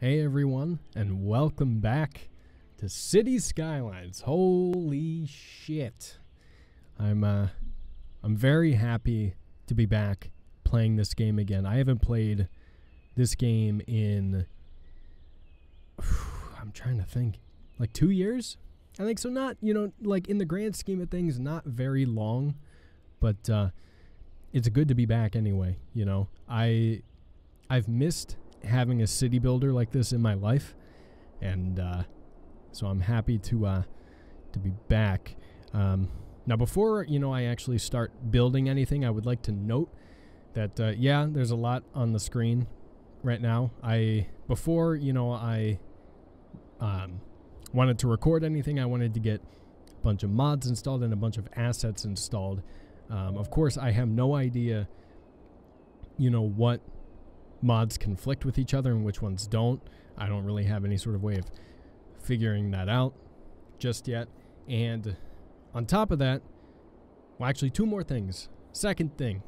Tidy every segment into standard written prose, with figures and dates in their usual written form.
Hey everyone, and welcome back to City Skylines. Holy shit. I'm very happy to be back playing this game again. I haven't played this game in I'm trying to think. Like 2 years? I think so. Not, like in the grand scheme of things, not very long, but it's good to be back anyway, I've missed having a city builder like this in my life, and so I'm happy to be back. Now, before I actually start building anything, I would like to note that yeah, there's a lot on the screen right now. Before I wanted to record anything, I wanted to get a bunch of mods installed and a bunch of assets installed. Of course, I have no idea, what mods conflict with each other and which ones don't. I don't really have any sort of way of figuring that out just yet. And on top of that, well, actually two more things. Second thing,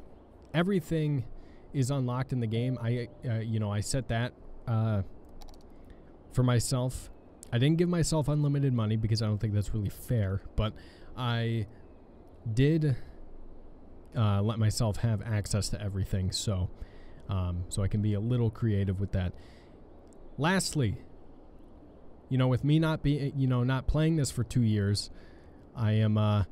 everything is unlocked in the game. I set that for myself. I didn't give myself unlimited money because I don't think that's really fair, but I did let myself have access to everything, so I can be a little creative with that. Lastly, with me not playing this for 2 years, I am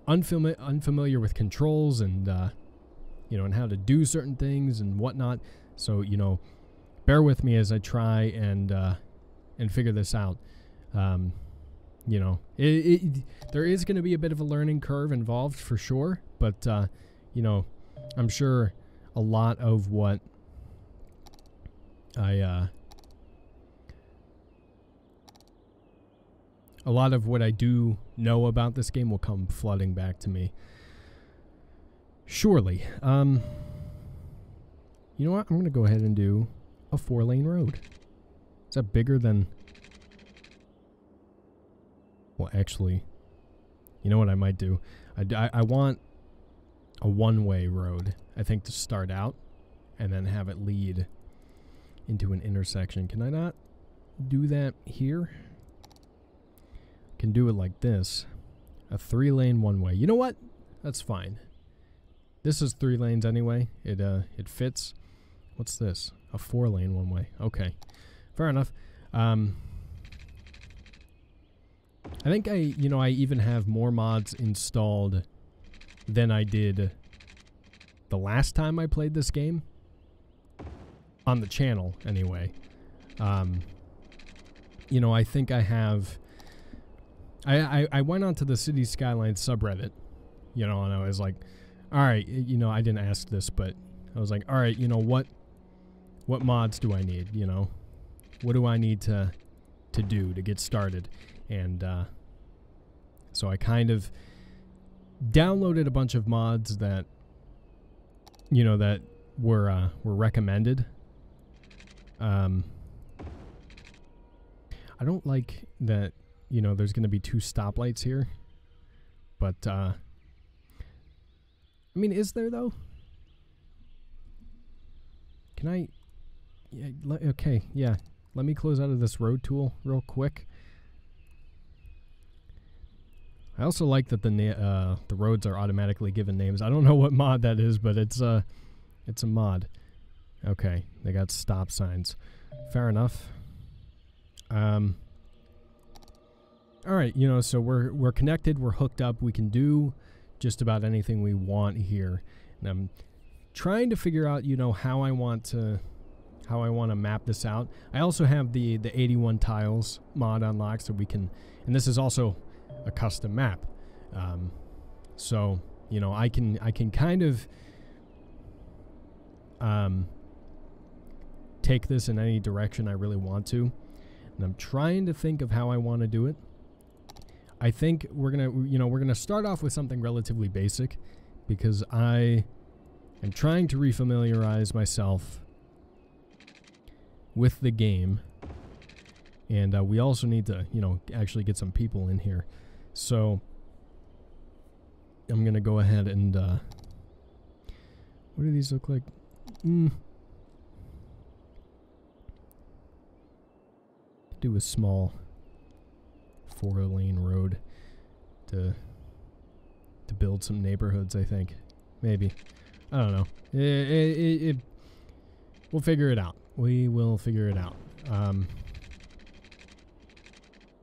unfamiliar with controls and and how to do certain things and whatnot. So bear with me as I try and figure this out. There is going to be a bit of a learning curve involved for sure, but I'm sure a lot of what I do know about this game will come flooding back to me. Surely. You know what? I'm going to go ahead and do a 4-lane road. Is that bigger than... Well, actually, you know what I might do? I want a one-way road, I think, to start out, and then have it lead into an intersection. Can I not do that here? Can do it like this. A 3-lane one-way. You know what? That's fine. This is 3 lanes anyway. It fits. What's this? A 4-lane one-way. Okay. Fair enough. I think I even have more mods installed than I did the last time I played this game. On the channel, anyway. I think I have... I went onto the City Skylines subreddit, and I was like, alright, I didn't ask this, but I was like, alright, what mods do I need, What do I need to do to get started? And so I kind of downloaded a bunch of mods that that were recommended. I don't like that there's going to be 2 stoplights here, but I mean, is there though? Can I? Yeah, okay, yeah. Let me close out of this road tool real quick. I also like that the roads are automatically given names. I don't know what mod that is, but it's a mod. Okay, they got stop signs. Fair enough. All right, so we're connected, we're hooked up, we can do just about anything we want here. And I'm trying to figure out, how I want to map this out. I also have the 81 tiles mod unlocked, so we can, and this is also a custom map. So, I can kind of take this in any direction I really want to. And I'm trying to think of how I want to do it. I think we're gonna start off with something relatively basic, because I am trying to refamiliarize myself with the game, and we also need to actually get some people in here. So I'm gonna go ahead and what do these look like? do a small 4-lane road to build some neighborhoods, I think. Maybe. I don't know. We'll figure it out. We will figure it out.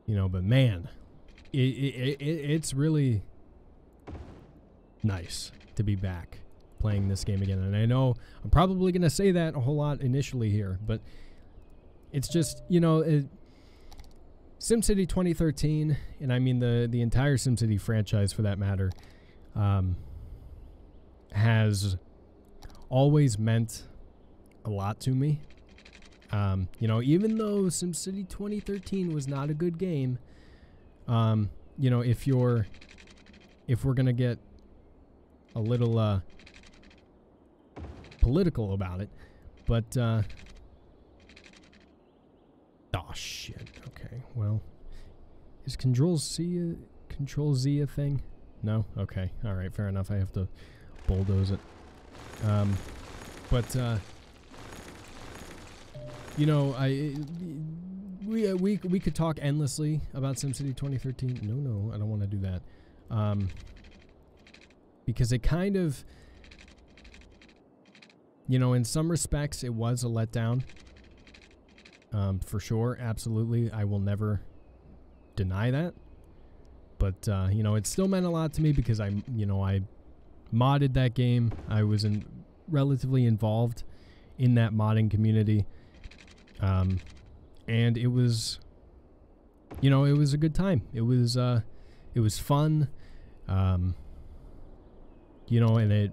You know, but man, it's really nice to be back playing this game again. And I know I'm probably going to say that a whole lot initially here, but it's just, you know, SimCity 2013, and I mean the entire SimCity franchise for that matter, has always meant a lot to me. You know, even though SimCity 2013 was not a good game, you know, if we're gonna get a little political about it, but oh shit. Okay, well, is Control Z a thing? No. Okay. All right. Fair enough. I have to bulldoze it. But you know, we could talk endlessly about SimCity 2013. No, I don't want to do that. Because it kind of, you know, in some respects, it was a letdown. For sure, absolutely. I will never deny that. But, you know, it still meant a lot to me because I modded that game. I was relatively involved in that modding community. And it was, you know, it was a good time. It was fun. You know, and it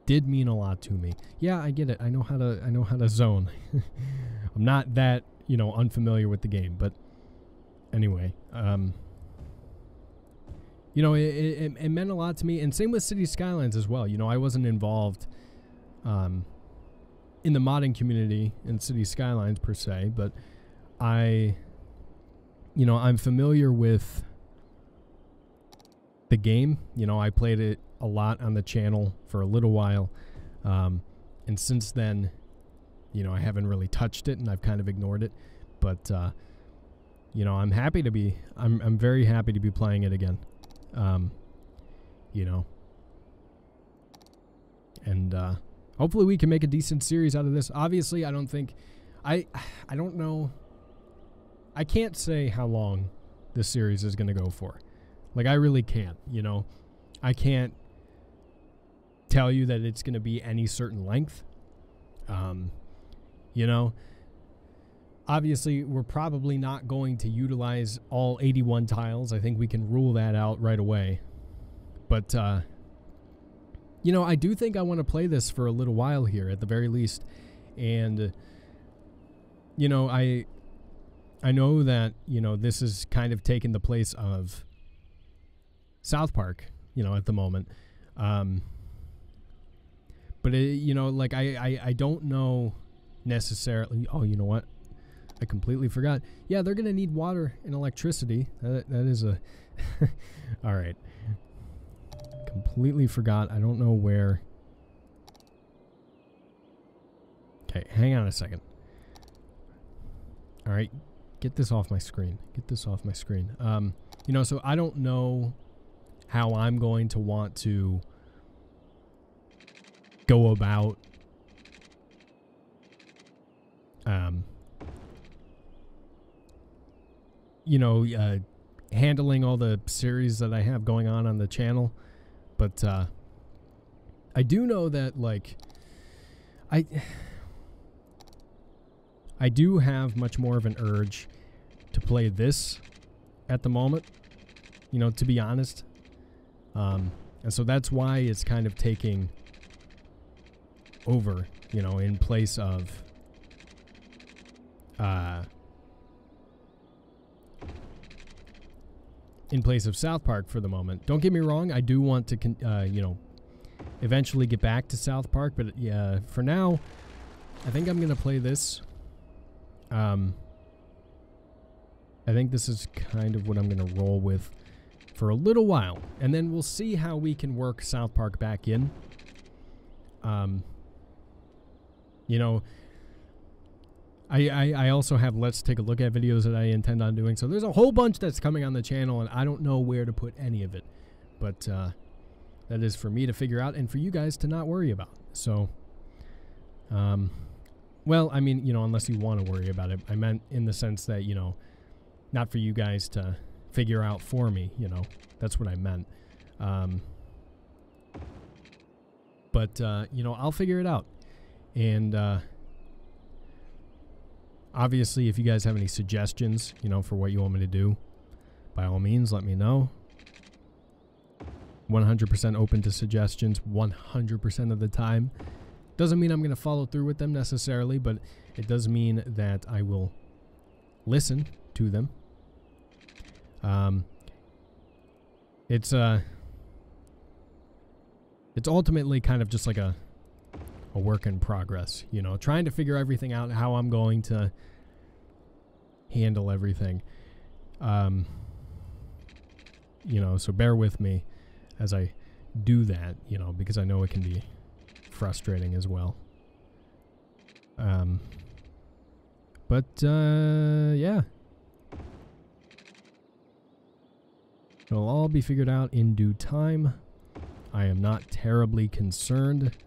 did mean a lot to me. Yeah, I get it. I know how to zone. I'm not that, you know, unfamiliar with the game, but anyway, you know, it meant a lot to me, and same with City Skylines as well. You know, I wasn't involved in the modding community in City Skylines per se, but I'm familiar with the game. You know, I played it a lot on the channel for a little while, and since then, you know, I haven't really touched it, and I've kind of ignored it. But you know, I'm very happy to be playing it again. You know, and hopefully we can make a decent series out of this. Obviously, I don't think I don't know. I can't say how long this series is going to go for. Like, I really can't, you know. I can't tell you that it's going to be any certain length. You know, obviously, we're probably not going to utilize all 81 tiles. I think we can rule that out right away. But, you know, I do think I want to play this for a little while here, at the very least. And, you know, I know that, you know, this is kind of taking the place of South Park, you know, at the moment. But, you know, like, I don't know necessarily. Oh, you know what? I completely forgot. Yeah, they're going to need water and electricity. That is a... All right. Completely forgot. I don't know where... Okay, hang on a second. All right. Get this off my screen. Get this off my screen. You know, so I don't know how I'm going to want to go about you know, handling all the series that I have going on the channel. But I do know that, like, I do have much more of an urge to play this at the moment, you know, to be honest. And so that's why it's kind of taking over, you know, in place of South Park for the moment. Don't get me wrong, I do want to, you know, eventually get back to South Park, but yeah, for now, I think I'm going to play this. I think this is kind of what I'm going to roll with for a little while, and then we'll see how we can work South Park back in. You know, I also have let's take a look at videos that I intend on doing. So there's a whole bunch that's coming on the channel, and I don't know where to put any of it. But that is for me to figure out and for you guys to not worry about. So, well, I mean, you know, unless you want to worry about it. I meant in the sense that, you know, not for you guys to figure out for me, you know. That's what I meant. But, you know, I'll figure it out. And, obviously, if you guys have any suggestions, you know, for what you want me to do, by all means, let me know. 100% open to suggestions 100% of the time. Doesn't mean I'm going to follow through with them necessarily, but it does mean that I will listen to them. It's ultimately kind of just like a work in progress, you know, trying to figure everything out, how I'm going to handle everything. You know, so bear with me as I do that, you know, because I know it can be frustrating as well. But yeah. It'll all be figured out in due time. I am not terribly concerned.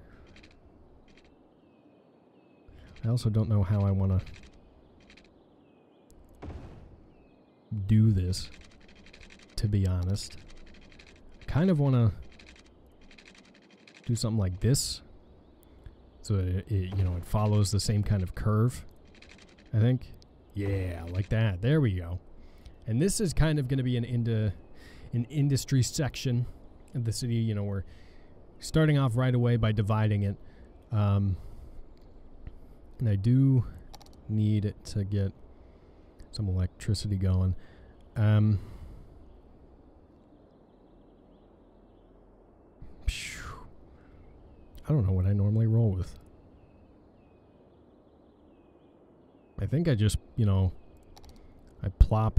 I also don't know how I want to do this, to be honest. I kind of want to do something like this, so that it, you know, it follows the same kind of curve, I think. Yeah, like that. There we go. And this is kind of going to be an industry section of the city. You know, we're starting off right away by dividing it. And I do need to get some electricity going. I don't know what I normally roll with. I think I just, you know, I plop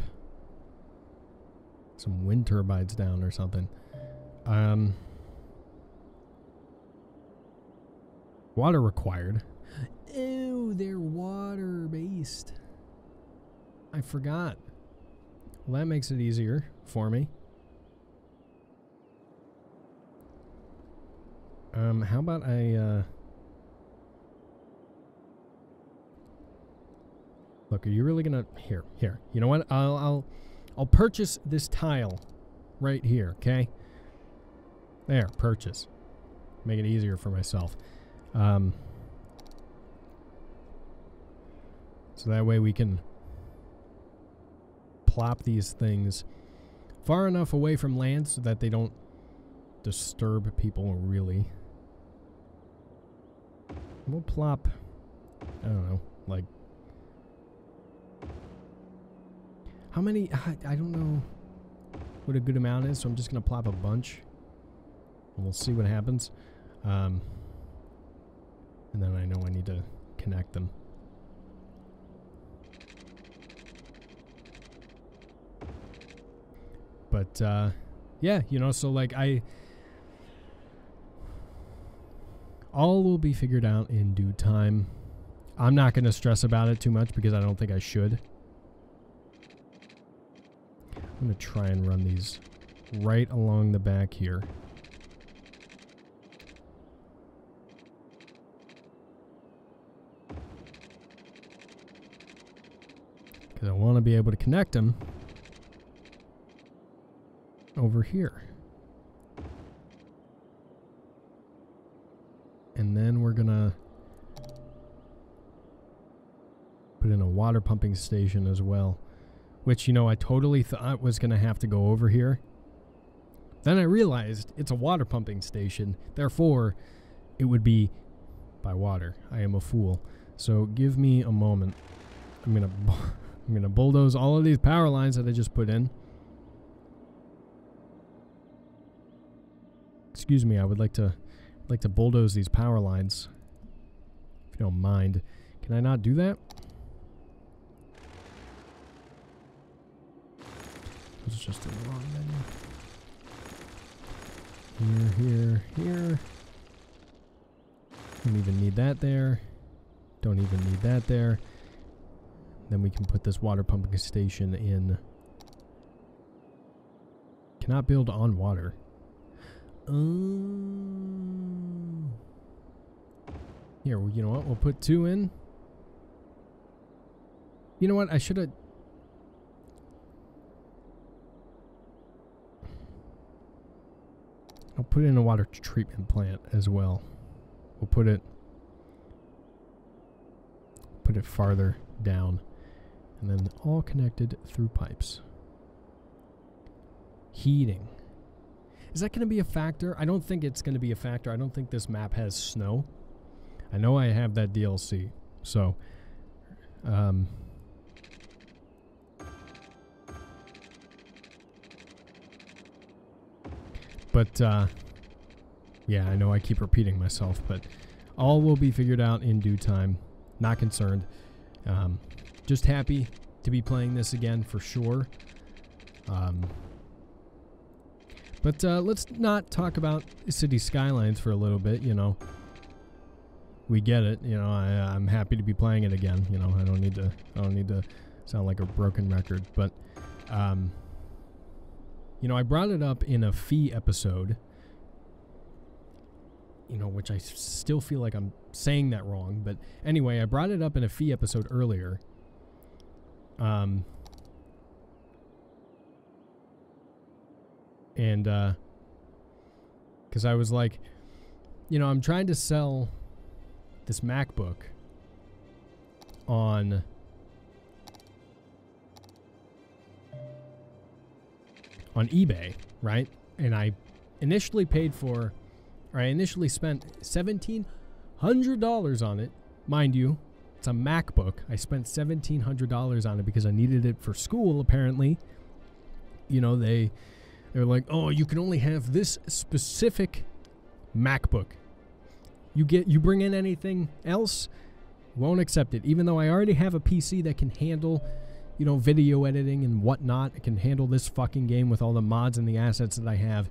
some wind turbines down or something. Water required. Ew, they're water-based. I forgot. Well, that makes it easier for me. How about I, look, are you really gonna... Here. You know what? I'll purchase this tile right here, okay? There, purchase. Make it easier for myself. So that way we can plop these things far enough away from land so that they don't disturb people, really. We'll plop, I don't know, like... How many? I don't know what a good amount is, so I'm just going to plop a bunch. And we'll see what happens. And then I know I need to connect them. But, yeah, you know, so like all will be figured out in due time. I'm not going to stress about it too much because I don't think I should. I'm going to try and run these right along the back here. Because I want to be able to connect them over here. And then we're going to put in a water pumping station as well. Which, you know, I totally thought was going to have to go over here. Then I realized it's a water pumping station. Therefore, it would be by water. I am a fool. So give me a moment. I'm gonna bulldoze all of these power lines that I just put in. Excuse me, I would like to bulldoze these power lines. If you don't mind. Can I not do that? It's just the wrong menu. Here. Don't even need that there. Don't even need that there. Then we can put this water pumping station in. Cannot build on water. Here, well, you know what? We'll put 2 in. You know what? I should have... I'll put in a water treatment plant as well. We'll put it farther down. And then all connected through pipes. Heating. Is that going to be a factor? I don't think it's going to be a factor. I don't think this map has snow. I know I have that DLC. So, but, yeah, I know I keep repeating myself, but all will be figured out in due time. Not concerned. Just happy to be playing this again for sure. But let's not talk about City Skylines for a little bit, you know. We get it, you know. I'm happy to be playing it again, you know. I don't need to sound like a broken record, but you know, I brought it up in a Fee episode, you know, which I still feel like I'm saying that wrong, but anyway, I brought it up in a Fee episode earlier. And because I was like, you know, I'm trying to sell this MacBook on eBay, right? And I initially paid for, or I initially spent $1,700 on it. Mind you, it's a MacBook. I spent $1,700 on it because I needed it for school, apparently. You know, they're like, oh, you can only have this specific MacBook. You bring in anything else, won't accept it. Even though I already have a PC that can handle, you know, video editing and whatnot. It can handle this fucking game with all the mods and the assets that I have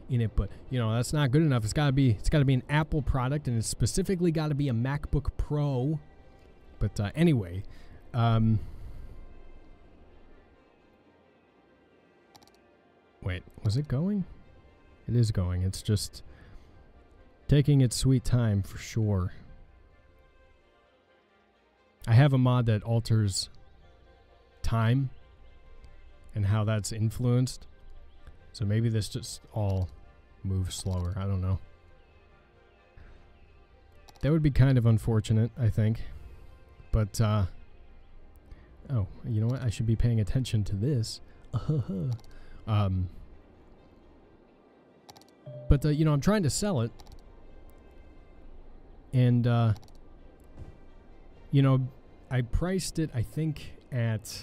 in it. But, you know, that's not good enough. It's gotta be an Apple product, and it's specifically gotta be a MacBook Pro. But anyway, wait, was it going? It is going. It's just taking its sweet time for sure. I have a mod that alters time and how that's influenced. So maybe this just all moves slower. I don't know. That would be kind of unfortunate, I think. But, oh, you know what? I should be paying attention to this. But, you know, I'm trying to sell it. And, you know, I priced it, I think, at...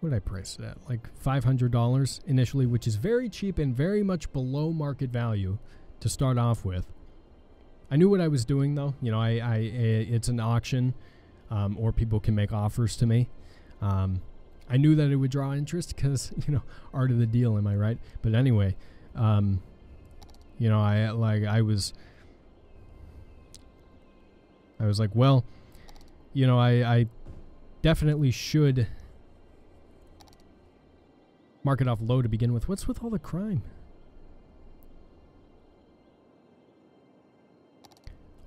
What did I price it at? Like $500 initially, which is very cheap and very much below market value to start off with. I knew what I was doing, though. You know, it's an auction, or people can make offers to me. I knew that it would draw interest because, you know, art of the deal, am I right? But anyway, you know, I was like, well, you know, I definitely should mark it off low to begin with. What's with all the crime?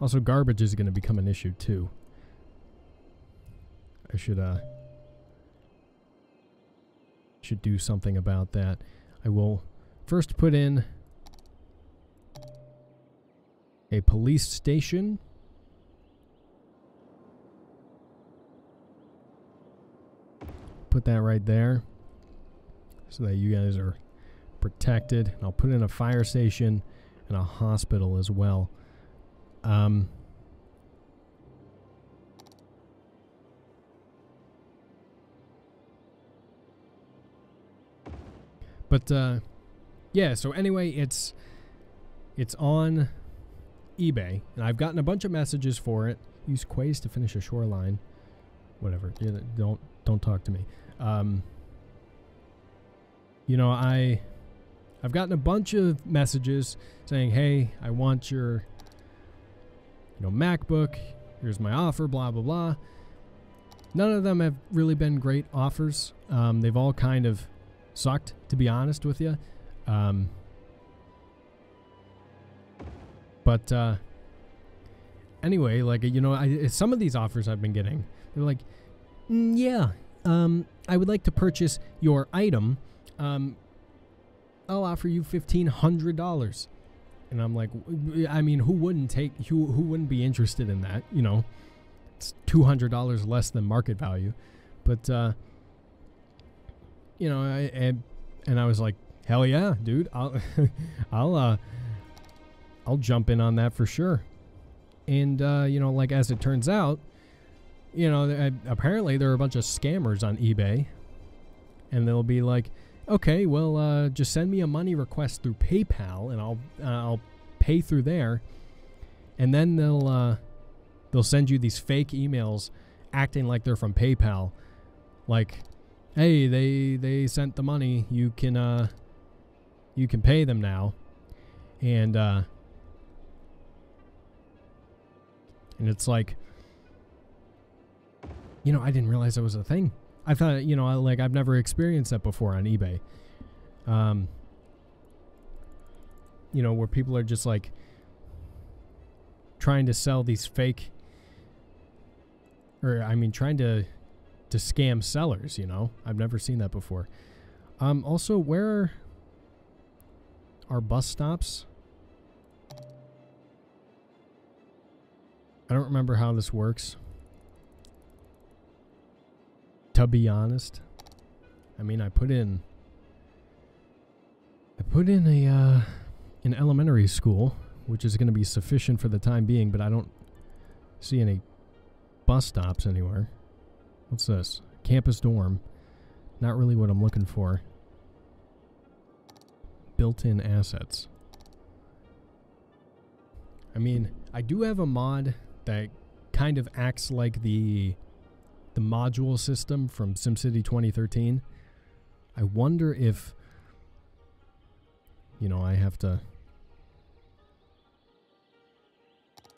Also, garbage is going to become an issue too. I should do something about that. I will first put in a police station. Put that right there so that you guys are protected. And I'll put in a fire station and a hospital as well. But yeah, so anyway, it's on eBay, and I've gotten a bunch of messages for it. Use quays to finish a shoreline. Whatever. Yeah, don't talk to me. You know, I've gotten a bunch of messages saying, "Hey, I want your, you know, MacBook. Here's my offer, blah blah blah." None of them have really been great offers. They've all kind of sucked, to be honest with you. But anyway, like, you know, some of these offers I've been getting, they're like, yeah, I would like to purchase your item. I'll offer you $1,500. And I'm like, I mean, who wouldn't be interested in that? You know, it's $200 less than market value. But, you know, I was like, hell yeah, dude, I'll jump in on that for sure. And, you know, like, as it turns out, you know, apparently there are a bunch of scammers on eBay. And they'll be like, okay, well, just send me a money request through PayPal, and I'll pay through there. And then they'll send you these fake emails acting like they're from PayPal. Like, hey, they sent the money. You can pay them now. And it's like, you know, I didn't realize that was a thing. I thought, you know, like, I've never experienced that before on eBay. You know, where people are just like trying to sell these fake, or I mean, trying to scam sellers, you know. I've never seen that before. Also, where are bus stops? I don't remember how this works, to be honest. I mean, I put in an elementary school, which is going to be sufficient for the time being, but I don't see any bus stops anywhere. What's this? Campus dorm. Not really what I'm looking for. Built-in assets. I mean, I do have a mod that kind of acts like the module system from SimCity 2013. I wonder if, you know, I have to,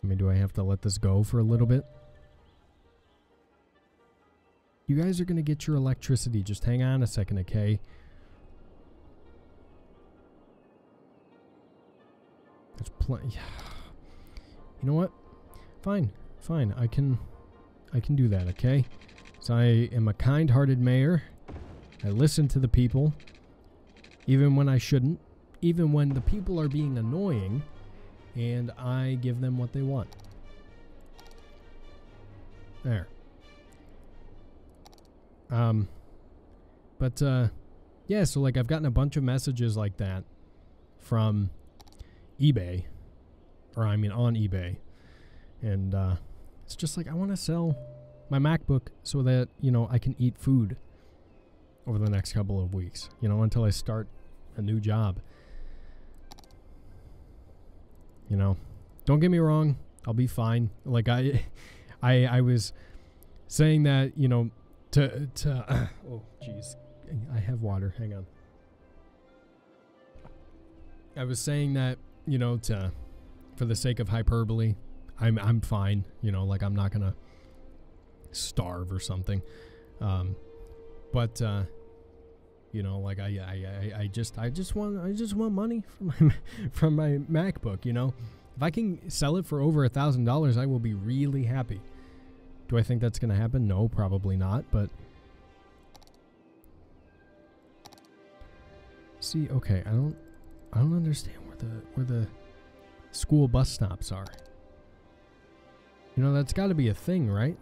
I mean, do I have to let this go for a little bit? You guys are going to get your electricity. Just hang on a second, okay? There's plenty. You know what? Fine. Fine. I can do that, okay? So I am a kind-hearted mayor. I listen to the people, even when I shouldn't, even when the people are being annoying, and I give them what they want. There. But yeah, so like I've gotten a bunch of messages like that from eBay, or I mean on eBay, and it's just like, I want to sell my MacBook so that, you know, I can eat food over the next couple of weeks, you know, until I start a new job. You know, don't get me wrong, I'll be fine. Like I was saying that, you know, to oh jeez, I have water, hang on. I was saying that, you know, for the sake of hyperbole, I'm fine, you know, like I'm not gonna starve or something, but you know, like I just want money from my MacBook, you know. If I can sell it for over $1,000, I will be really happy. Do I think that's gonna happen? No, probably not. But see, okay, I don't understand where the school bus stops are. You know, that's got to be a thing, right?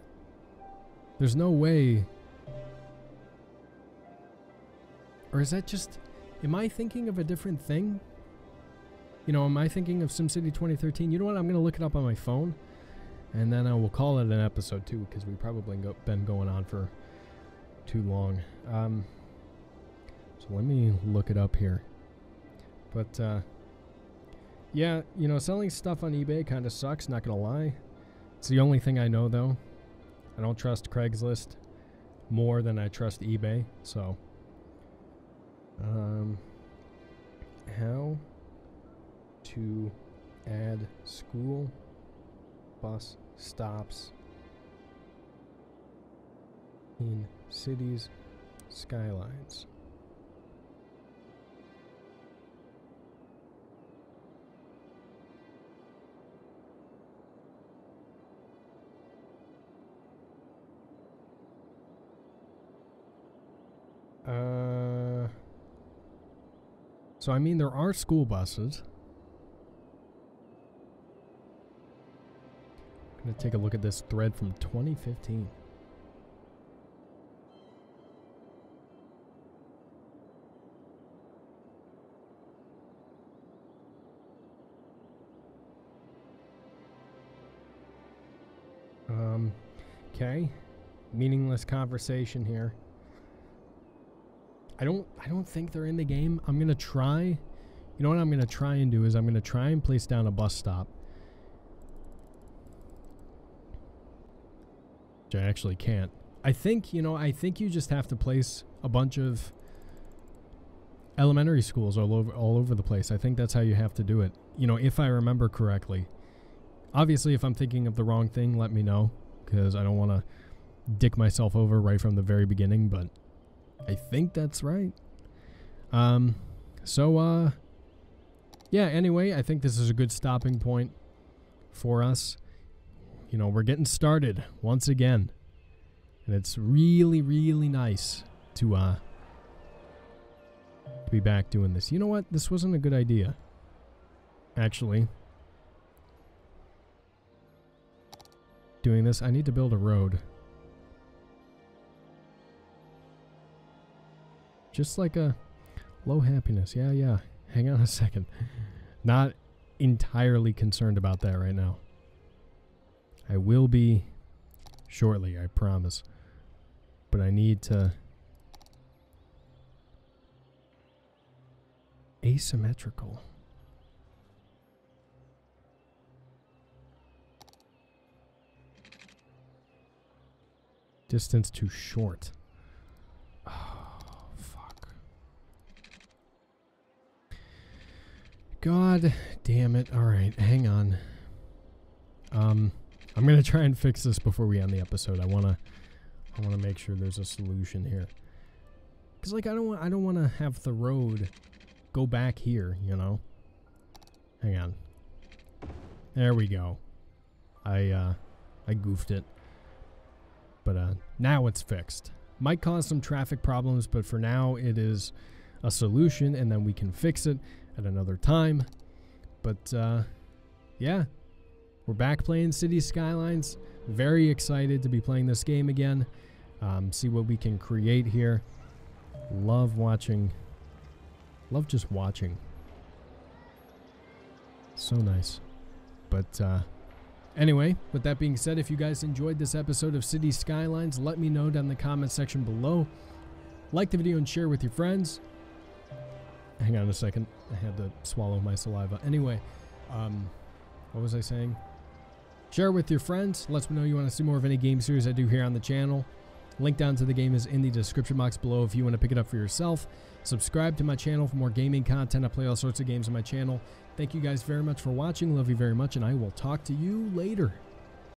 There's no way. Or is that just, am I thinking of a different thing? You know, am I thinking of SimCity 2013? You know what? I'm going to look it up on my phone, and then I will call it an episode too, because we've probably been going on for too long. So let me look it up here. But, yeah, you know, selling stuff on eBay kind of sucks, not going to lie. It's the only thing I know, though. I don't trust Craigslist more than I trust eBay, so... how to add school bus stops in Cities Skylines. So I mean, there are school buses. I'm gonna take a look at this thread from 2015. Okay. Meaningless conversation here. I don't think they're in the game. I'm gonna try. You know what I'm gonna try and do is I'm gonna try and place down a bus stop. Which I actually can't. I think, you know, I think you just have to place a bunch of elementary schools all over the place. I think that's how you have to do it. You know, if I remember correctly. Obviously, if I'm thinking of the wrong thing, let me know, because I don't want to dick myself over right from the very beginning, but I think that's right. Yeah, anyway, I think this is a good stopping point for us. You know, we're getting started once again. And it's really, really nice to be back doing this. You know what? This wasn't a good idea. Actually. Doing this, I need to build a road. Just like a low happiness. Yeah. Hang on a second. Not entirely concerned about that right now. I will be shortly, I promise. But I need to... Asymmetrical. Distance too short. Oh, fuck. God damn it. Alright, hang on. I'm gonna try and fix this before we end the episode. I wanna make sure there's a solution here. Cause like I don't wanna have the road go back here, you know? Hang on. There we go. I goofed it. But now it's fixed. Might cause some traffic problems, but for now it is a solution, and then we can fix it at another time. But yeah, we're back playing City Skylines. Very excited to be playing this game again. See what we can create here. Love watching. Love just watching. So nice. But anyway, with that being said, if you guys enjoyed this episode of City Skylines, let me know down in the comment section below. Like the video and share with your friends. Hang on a second. I had to swallow my saliva. Anyway, what was I saying? Share with your friends. Let me know you want to see more of any game series I do here on the channel. Link down to the game is in the description box below if you want to pick it up for yourself. Subscribe to my channel for more gaming content. I play all sorts of games on my channel. Thank you guys very much for watching. Love you very much, and I will talk to you later.